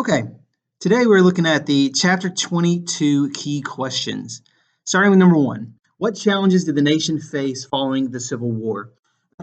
Okay, today we're looking at the Chapter 22 key questions. Starting with number one, what challenges did the nation face following the Civil War?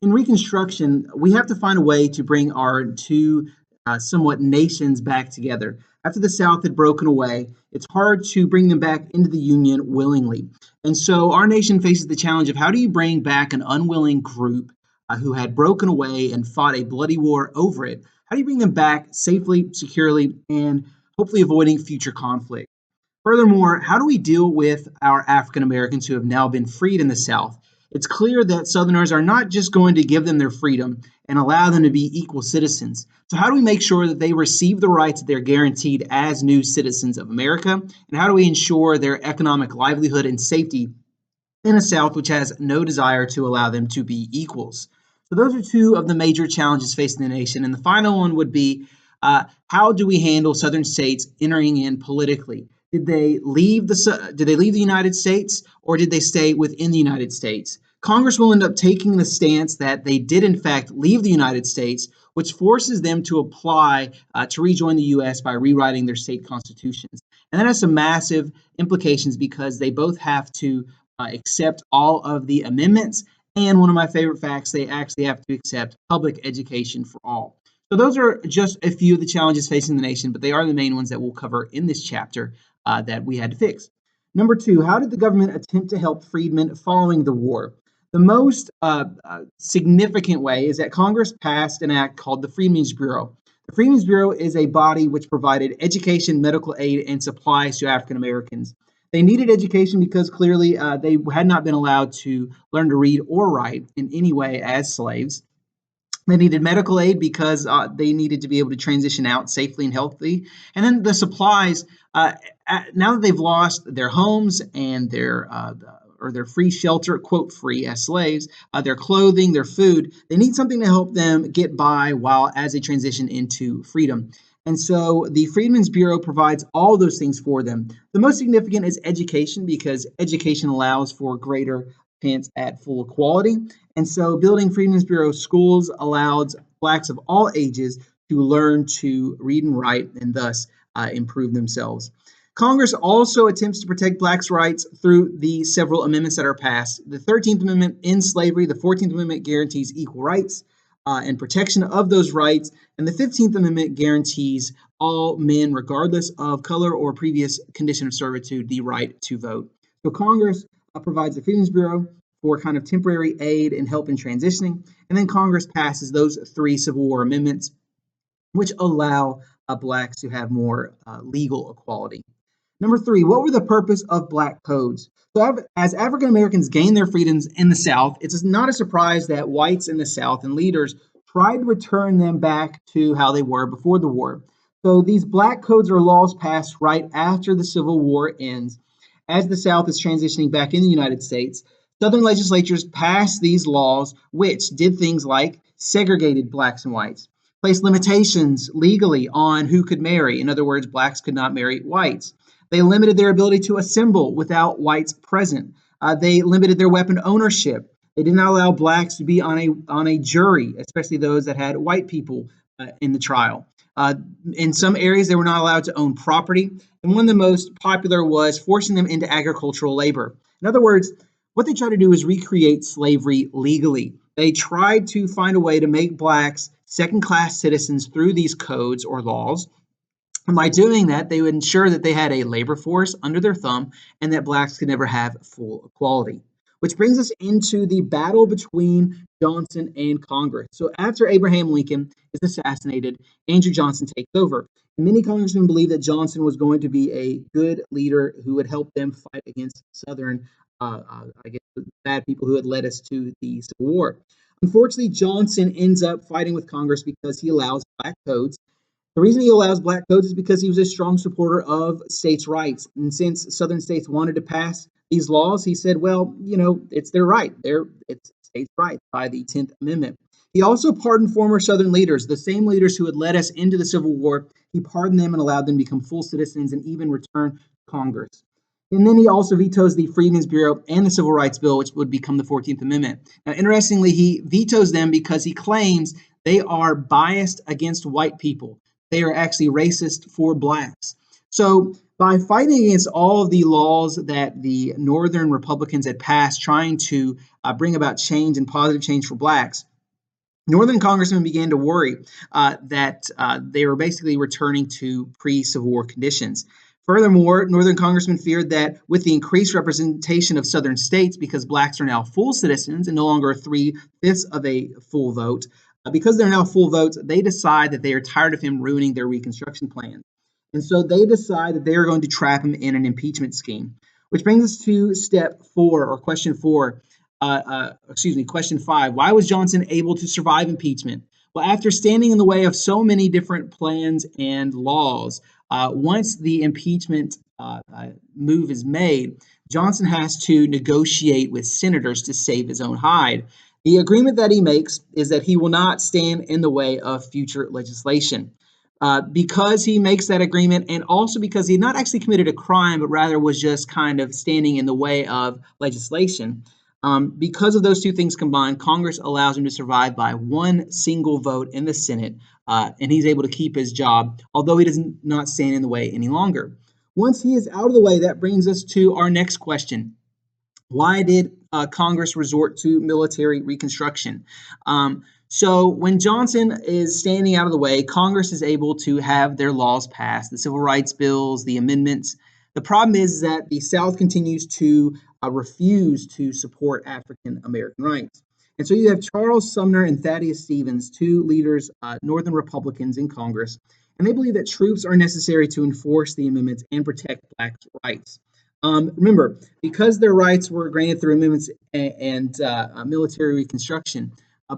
In Reconstruction, we have to find a way to bring our two somewhat nations back together. After the South had broken away, it's hard to bring them back into the Union willingly. And so our nation faces the challenge of how do you bring back an unwilling group who had broken away and fought a bloody war over it? How do you bring them back safely, securely, and hopefully avoiding future conflict? Furthermore, how do we deal with our African Americans who have now been freed in the South? It's clear that Southerners are not just going to give them their freedom and allow them to be equal citizens. So, how do we make sure that they receive the rights that they're guaranteed as new citizens of America? And how do we ensure their economic livelihood and safety in a South which has no desire to allow them to be equals? So, those are two of the major challenges facing the nation. And the final one would be how do we handle Southern states entering in politically? Did they leave the United States or did they stay within the United States? Congress will end up taking the stance that they did in fact leave the United States, which forces them to apply to rejoin the U.S. by rewriting their state constitutions. And that has some massive implications because they both have to accept all of the amendments. And one of my favorite facts, they actually have to accept public education for all. So those are just a few of the challenges facing the nation, but they are the main ones that we'll cover in this chapter that we had to fix. Number two, how did the government attempt to help freedmen following the war? The most significant way is that Congress passed an act called the Freedmen's Bureau. The Freedmen's Bureau is a body which provided education, medical aid, and supplies to African Americans. They needed education because clearly they had not been allowed to learn to read or write in any way as slaves. They needed medical aid because they needed to be able to transition out safely and healthy. And then the supplies, now that they've lost their homes and their free shelter, quote, free as slaves, their clothing, their food, they need something to help them get by while as they transition into freedom. And so the Freedmen's Bureau provides all those things for them. The most significant is education because education allows for greater chance at full equality. And so building Freedmen's Bureau schools allowed Blacks of all ages to learn to read and write and thus improve themselves. Congress also attempts to protect Blacks' rights through the several amendments that are passed. The 13th Amendment ends slavery. The 14th Amendment guarantees equal rights and protection of those rights. And the 15th Amendment guarantees all men, regardless of color or previous condition of servitude, the right to vote. So Congress provides the Freedmen's Bureau for kind of temporary aid and help in transitioning. And then Congress passes those three Civil War amendments, which allow Blacks to have more legal equality. Number three, what were the purpose of Black codes? So as African Americans gained their freedoms in the South, it's not a surprise that whites in the South and leaders tried to return them back to how they were before the war. So these Black codes are laws passed right after the Civil War ends. As the South is transitioning back in the United States, Southern legislatures passed these laws, which did things like segregated Blacks and whites, placed limitations legally on who could marry. In other words, Blacks could not marry whites. They limited their ability to assemble without whites present. They limited their weapon ownership. They did not allow Blacks to be on a jury, especially those that had white people in the trial. In some areas, they were not allowed to own property. And one of the most popular was forcing them into agricultural labor. In other words, what they tried to do is recreate slavery legally. They tried to find a way to make Blacks second-class citizens through these codes or laws. And by doing that, they would ensure that they had a labor force under their thumb and that Blacks could never have full equality. Which brings us into the battle between Johnson and Congress. So after Abraham Lincoln is assassinated, Andrew Johnson takes over. Many congressmen believe that Johnson was going to be a good leader who would help them fight against Southern, bad people who had led us to the Civil War. Unfortunately, Johnson ends up fighting with Congress because he allows Black codes. The reason he allows Black codes is because he was a strong supporter of states' rights. And since Southern states wanted to pass these laws, he said, well, it's their right. It's states' rights by the 10th Amendment. He also pardoned former Southern leaders, the same leaders who had led us into the Civil War. He pardoned them and allowed them to become full citizens and even return to Congress. And then he also vetoes the Freedmen's Bureau and the Civil Rights Bill, which would become the 14th Amendment. Now, interestingly, he vetoes them because he claims they are biased against white people. they are actually racist for blacks. So by fighting against all of the laws that the Northern Republicans had passed, trying to bring about change and positive change for blacks, Northern congressmen began to worry that they were basically returning to pre-Civil War conditions. Furthermore, Northern congressmen feared that with the increased representation of Southern states, because blacks are now full citizens and no longer 3/5 of a full vote, because they're now full votes, they decide that they are tired of him ruining their Reconstruction plan. And so they decide that they are going to trap him in an impeachment scheme, which brings us to step 4, or question 4. Question 5. Why was Johnson able to survive impeachment? Well, after standing in the way of so many different plans and laws, once the impeachment move is made, Johnson has to negotiate with senators to save his own hide. The agreement that he makes is that he will not stand in the way of future legislation. Because he makes that agreement, and also because he had not actually committed a crime, but rather was just kind of standing in the way of legislation. Because of those two things combined, Congress allows him to survive by one single vote in the Senate, and he's able to keep his job, although he does not stand in the way any longer. Once he is out of the way, that brings us to our next question. Why did Congress resort to military reconstruction? So when Johnson is standing out of the way, Congress is able to have their laws passed, the civil rights bills, the amendments. The problem is that the South continues to refuse to support African American rights. And so you have Charles Sumner and Thaddeus Stevens, two leaders, Northern Republicans in Congress, and they believe that troops are necessary to enforce the amendments and protect blacks' rights. Remember, because their rights were granted through amendments and military reconstruction,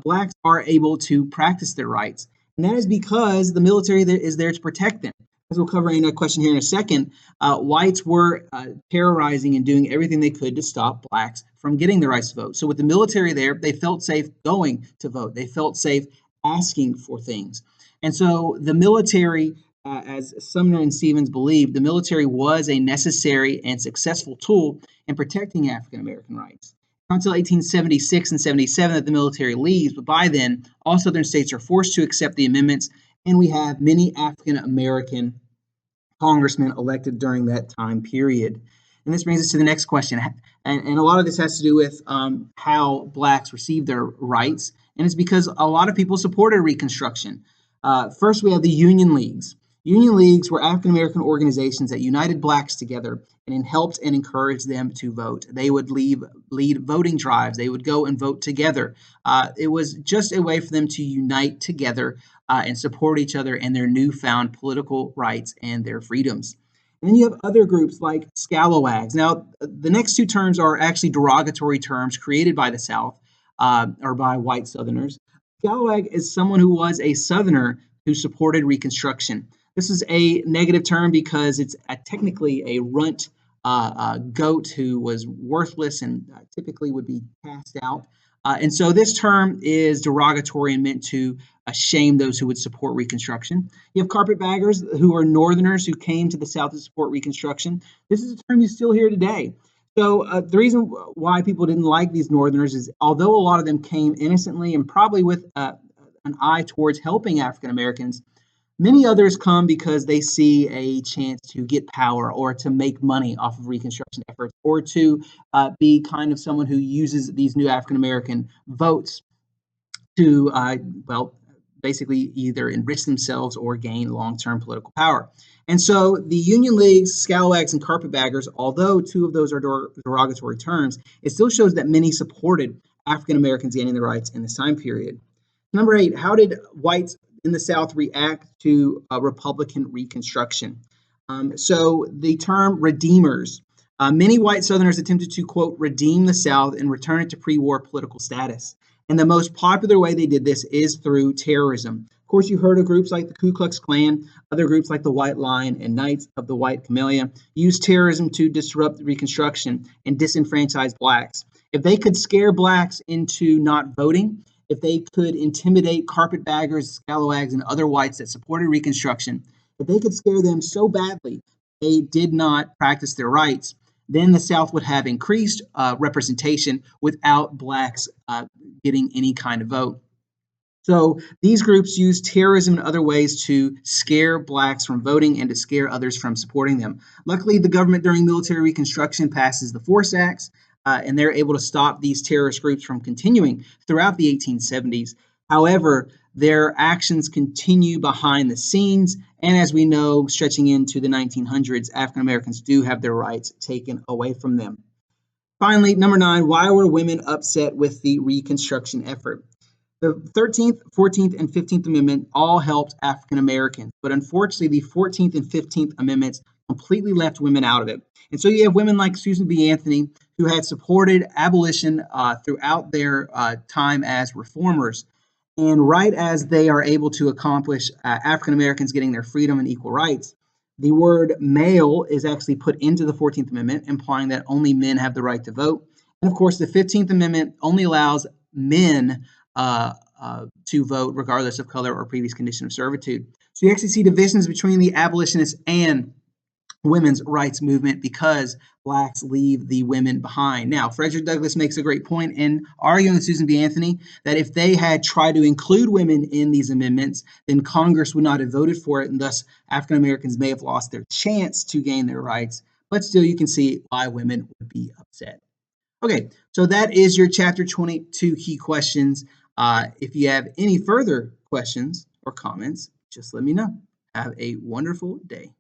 blacks are able to practice their rights. And that is because the military is there to protect them. As we'll cover in a question here in a second, whites were terrorizing and doing everything they could to stop blacks from getting the rights to vote. So with the military there, they felt safe going to vote. They felt safe asking for things. And so the military, as Sumner and Stevens believed, the military was a necessary and successful tool in protecting African American rights. Until 1876 and 77 that the military leaves, but by then, all Southern states are forced to accept the amendments, and we have many African American congressmen elected during that time period. And this brings us to the next question. And a lot of this has to do with how blacks received their rights, and it's because a lot of people supported Reconstruction. First, we have the Union Leagues. Union Leagues were African American organizations that united blacks together and helped and encouraged them to vote. They would lead voting drives. They would go and vote together. It was just a way for them to unite together and support each other in their newfound political rights and their freedoms. And then you have other groups like scalawags. Now, the next two terms are actually derogatory terms created by the South or by white Southerners. Scalawag is someone who was a Southerner who supported Reconstruction. This is a negative term because it's technically a runt goat who was worthless and typically would be cast out. And so this term is derogatory and meant to shame those who would support Reconstruction. You have carpetbaggers, who are Northerners who came to the South to support Reconstruction. This is a term you still hear today. So the reason why people didn't like these Northerners is, although a lot of them came innocently and probably with an eye towards helping African Americans, many others come because they see a chance to get power or to make money off of Reconstruction efforts, or to be kind of someone who uses these new African American votes to, basically either enrich themselves or gain long-term political power. And so the Union Leagues, scalawags, and carpetbaggers, although two of those are derogatory terms, it still shows that many supported African Americans gaining their rights in this time period. Number 8, how did whites in the South react to Republican Reconstruction? So the term redeemers. Many white Southerners attempted to, quote, redeem the South and return it to pre-war political status. And the most popular way they did this is through terrorism. Of course, you heard of groups like the Ku Klux Klan, other groups like the White Line and Knights of the White Camellia used terrorism to disrupt Reconstruction and disenfranchise blacks. If they could scare blacks into not voting, if they could intimidate carpetbaggers, scalawags, and other whites that supported Reconstruction, if they could scare them so badly they did not practice their rights, then the South would have increased representation without blacks getting any kind of vote. So these groups use terrorism and other ways to scare blacks from voting and to scare others from supporting them. Luckily, the government during military reconstruction passes the Force Acts, and they're able to stop these terrorist groups from continuing throughout the 1870s. However, their actions continue behind the scenes, and as we know, stretching into the 1900s, African Americans do have their rights taken away from them. Finally, number 9, why were women upset with the Reconstruction effort? The 13th, 14th, and 15th Amendment all helped African Americans, but unfortunately, the 14th and 15th Amendments completely left women out of it. And so you have women like Susan B. Anthony, who had supported abolition throughout their time as reformers. And right as they are able to accomplish African Americans getting their freedom and equal rights, the word male is actually put into the 14th Amendment, implying that only men have the right to vote. And of course, the 15th Amendment only allows men to vote regardless of color or previous condition of servitude. So you actually see divisions between the abolitionists and women's rights movement because blacks leave the women behind. Now, Frederick Douglass makes a great point in arguing with Susan B. Anthony that if they had tried to include women in these amendments, then Congress would not have voted for it, and thus African Americans may have lost their chance to gain their rights. But still, you can see why women would be upset. Okay, so that is your Chapter 22 key questions. If you have any further questions or comments, just let me know. Have a wonderful day.